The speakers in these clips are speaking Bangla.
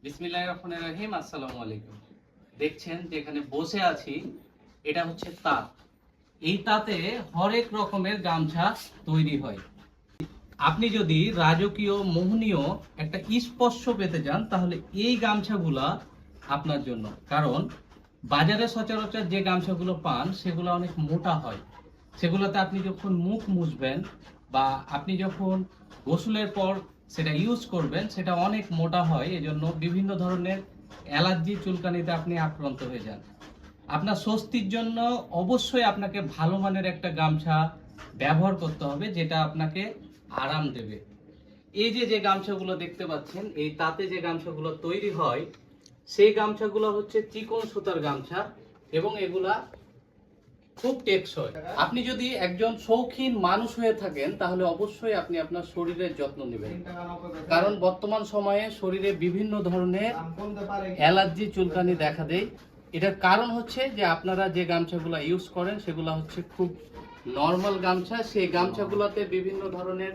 বিসমিল্লাহির রহমানির রহিম। আসসালামু আলাইকুম। দেখছেন যে এখানে বসে আছি, এটা হচ্ছে তাঁত। এই তাঁতে হরেক রকমের গামছা তৈরি হয়। আপনি যদি রাজকীয় মোহনীয় একটা স্পর্শ পেতে চান তাহলে এই গামছাগুলা আপনার জন্য। কারণ বাজারে সচরাচর যে গামছাগুলো পান সেগুলো অনেক মোটা হয়। সেগুলোতে আপনি যখন মুখ মুছবেন বা আপনি যখন গোসলের পর সেটা ইউজ করবেন সেটা অনেক মোটা হয়, এজন্য বিভিন্ন ধরনের অ্যালার্জি চুলকানিতে আপনি আক্রান্ত হয়ে যান। আপনার স্বস্তির জন্য অবশ্যই আপনাকে ভালো মানের একটা গামছা ব্যবহার করতে হবে, যেটা আপনাকে আরাম দেবে। এই যে যে গামছাগুলো দেখতে পাচ্ছেন, এই তাতে যে গামছাগুলো তৈরি হয় সেই গামছাগুলো হচ্ছে চিকন সুতার গামছা এবং এগুলা খুব টেকসই। আপনি যদি একজন শৌখিন মানুষ হয়ে থাকেন তাহলে অবশ্যই আপনি আপনার শরীরের যত্ন নেবেন, কারণ বর্তমান সময়ে শরীরে বিভিন্ন ধরনের অ্যালার্জি চুলকানি দেখা দেয়। এটার কারণ হচ্ছে যে আপনারা যে গামছাগুলো ইউজ করেন সেগুলো হচ্ছে খুব নর্মাল গামছা। সেই গামছাগুলোতে বিভিন্ন ধরনের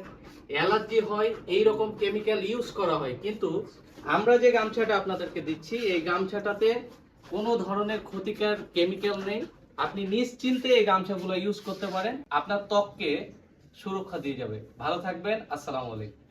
অ্যালার্জি হয়, এই রকম কেমিক্যাল ইউজ করা হয়। কিন্তু আমরা যে গামছাটা আপনাদেরকে দিচ্ছি এই গামছাটাতে কোনো ধরনের ক্ষতিকর কেমিক্যাল নেই। আপনি নিশ্চিন্তে এই গামছাগুলো ইউজ করতে পারেন, আপনার ত্বককে সুরক্ষা দিয়ে যাবে। ভালো থাকবেন। আসসালামু আলাইকুম।